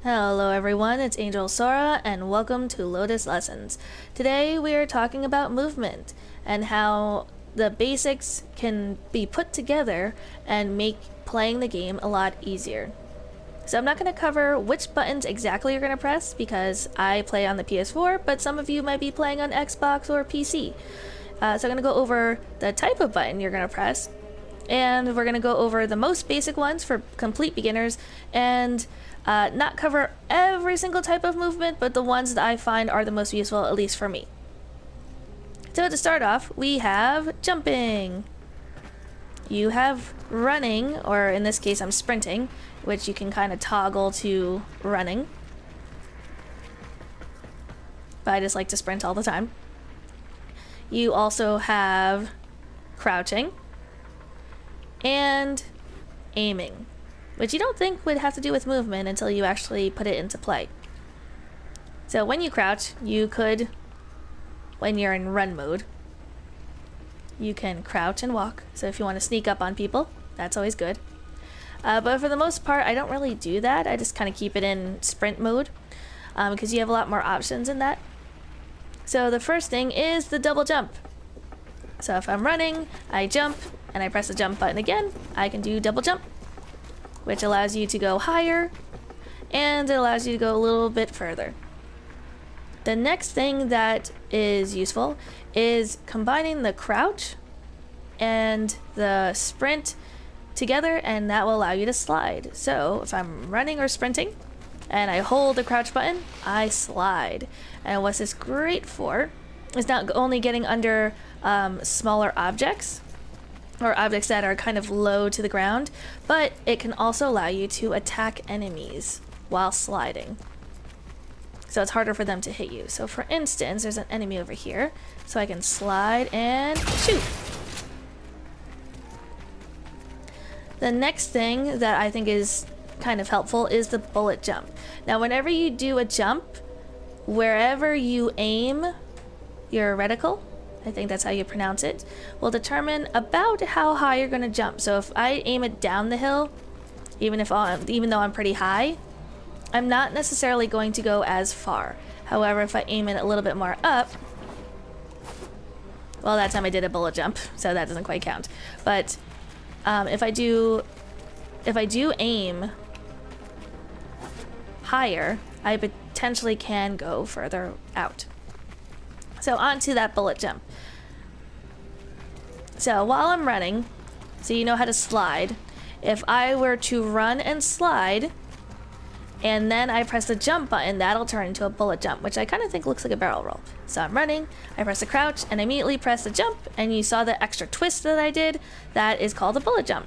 Hello everyone, it's Angel Sora and welcome to Lotus Lessons. Today we are talking about movement and how the basics can be put together and make playing the game a lot easier. So I'm not going to cover which buttons exactly you're going to press because I play on the PS4, but some of you might be playing on Xbox or PC. So I'm going to go over the type of button you're going to press, and we're going to go over the most basic ones for complete beginners and not cover every single type of movement, but the ones that I find are the most useful, at least for me. So to start off, we have jumping. You have running, or in this case I'm sprinting, which you can kind of toggle to running. But I just like to sprint all the time. You also have crouching and aiming, which you don't think would have to do with movement until you actually put it into play. So when you crouch, you could, when you're in run mode, you can crouch and walk. So if you want to sneak up on people, that's always good. But for the most part, I don't really do that. I just kind of keep it in sprint mode because you have a lot more options in that. So the first thing is the double jump. So if I'm running, I jump, and I press the jump button again, I can do double jump, which allows you to go higher, and it allows you to go a little bit further. The next thing that is useful is combining the crouch and the sprint together, and that will allow you to slide. So if I'm running or sprinting, and I hold the crouch button, I slide. And what's this great for is not only getting under smaller objects, or objects that are kind of low to the ground, but it can also allow you to attack enemies while sliding. So it's harder for them to hit you. So for instance, there's an enemy over here, so I can slide and shoot. The next thing that I think is kind of helpful is the bullet jump. Now whenever you do a jump, wherever you aim your reticle, I think that's how you pronounce it, will determine about how high you're going to jump. So if I aim it down the hill, even though I'm pretty high, I'm not necessarily going to go as far. However, if I aim it a little bit more up, well, that time I did a bullet jump, so that doesn't quite count. But if I do aim higher, I potentially can go further out. So onto that bullet jump. So while I'm running, so you know how to slide, if I were to run and slide, and then I press the jump button, that'll turn into a bullet jump, which I kind of think looks like a barrel roll. So I'm running, I press the crouch, and immediately press the jump, and you saw the extra twist that I did. That is called a bullet jump,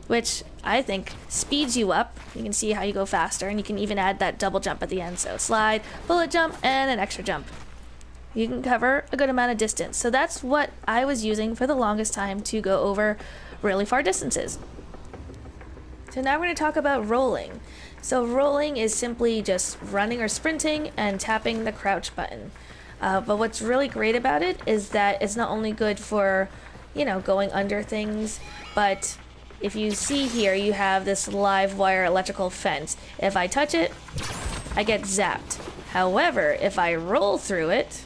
which I think speeds you up. You can see how you go faster, and you can even add that double jump at the end. So slide, bullet jump, and an extra jump. You can cover a good amount of distance. So that's what I was using for the longest time to go over really far distances. So now we're going to talk about rolling. So rolling is simply just running or sprinting and tapping the crouch button. But what's really great about it is that it's not only good for, going under things, but if you see here, you have this live wire electrical fence. If I touch it, I get zapped. However, if I roll through it,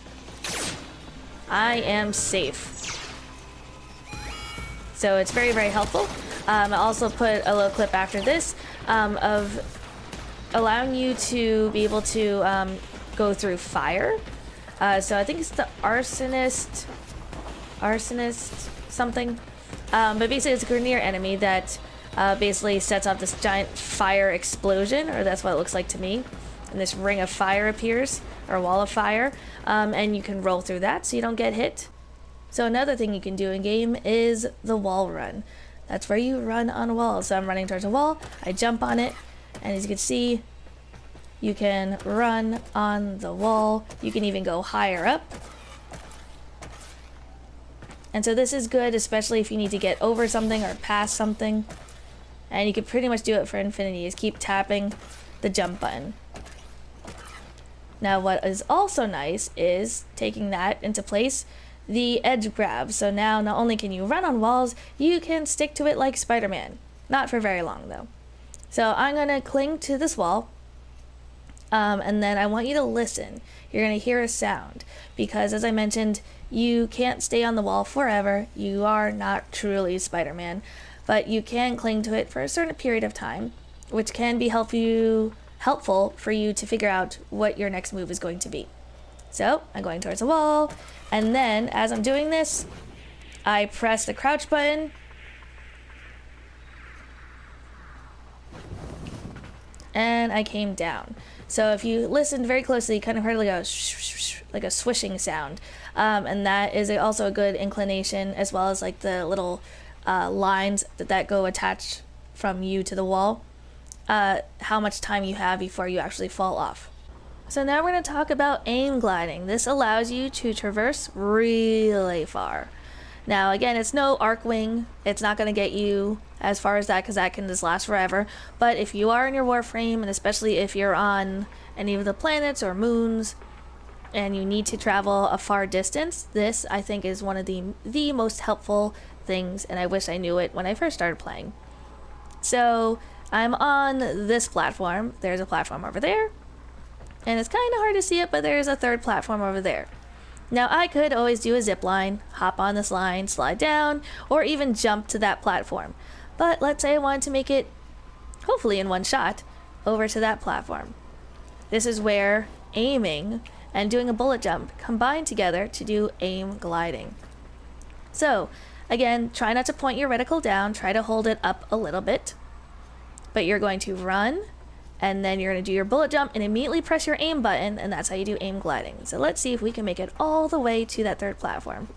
I am safe. So it's very, very helpful. I also put a little clip after this of allowing you to be able to go through fire. So I think it's the arsonist something. But basically it's a Grenier enemy that basically sets off this giant fire explosion, or that's what it looks like to me. And this ring of fire appears, or wall of fire, and you can roll through that so you don't get hit. So another thing you can do in game is the wall run. That's where you run on walls. So I'm running towards a wall, I jump on it, and as you can see, you can run on the wall. You can even go higher up. And so this is good, especially if you need to get over something or past something. And you can pretty much do it for infinity, is keep tapping the jump button. Now what is also nice is taking that into place, the edge grab. So now not only can you run on walls, you can stick to it like Spider-Man. Not for very long though. So I'm gonna cling to this wall, And then I want you to listen. You're going to hear a sound because, as I mentioned, you can't stay on the wall forever. You are not truly Spider-Man, but you can cling to it for a certain period of time, which can be helpful for you to figure out what your next move is going to be. So I'm going towards the wall, and then as I'm doing this, I press the crouch button, and I came down. So if you listened very closely, you kind of heard like a swishing sound, and that is also a good inclination, as well as like the little lines that go attached from you to the wall, how much time you have before you actually fall off. So now we're going to talk about aim gliding. This allows you to traverse really far. Now again, it's no arc wing. It's not going to get you as far as that because that can just last forever. But if you are in your Warframe, and especially if you're on any of the planets or moons and you need to travel a far distance, this I think is one of the most helpful things, and I wish I knew it when I first started playing. So I'm on this platform. There's a platform over there, and it's kind of hard to see it, but there's a third platform over there. Now I could always do a zip line, hop on this line, slide down, or even jump to that platform. But let's say I wanted to make it, hopefully in one shot, over to that platform. This is where aiming and doing a bullet jump combine together to do aim gliding. So again, try not to point your reticle down, try to hold it up a little bit, but you're going to run, and then you're going to do your bullet jump and immediately press your aim button, and that's how you do aim gliding. So let's see if we can make it all the way to that third platform.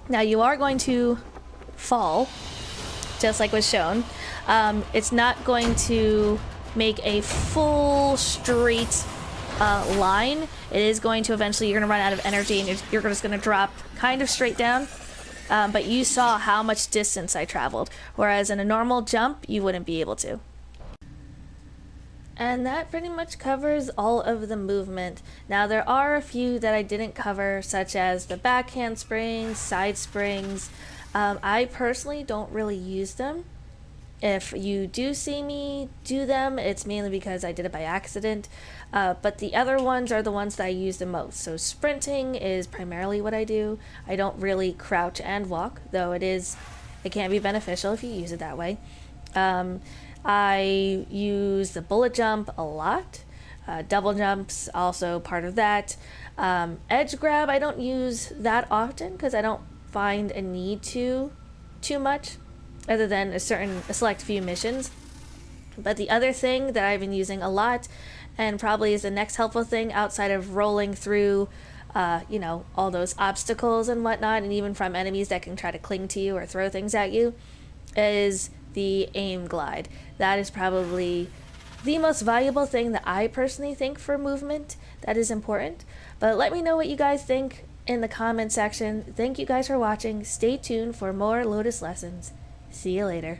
Now you are going to fall, just like was shown. It's not going to make a full straight line. It is going to eventually, you're going to run out of energy, and you're just going to drop kind of straight down. But you saw how much distance I traveled, whereas in a normal jump, you wouldn't be able to. And that pretty much covers all of the movement. Now there are a few that I didn't cover, such as the backhand springs, side springs. I personally don't really use them. If you do see me do them, it's mainly because I did it by accident. But the other ones are the ones that I use the most. So sprinting is primarily what I do. I don't really crouch and walk, though it can be beneficial if you use it that way. I use the bullet jump a lot. Double jumps also part of that. Edge grab I don't use that often because I don't find a need too much, other than a select few missions. But the other thing that I've been using a lot, and probably is the next helpful thing outside of rolling through, all those obstacles and whatnot, and even from enemies that can try to cling to you or throw things at you, is the aim glide. That is probably the most valuable thing that I personally think for movement that is important. But let me know what you guys think in the comment section. Thank you guys for watching. Stay tuned for more Lotus lessons. See you later.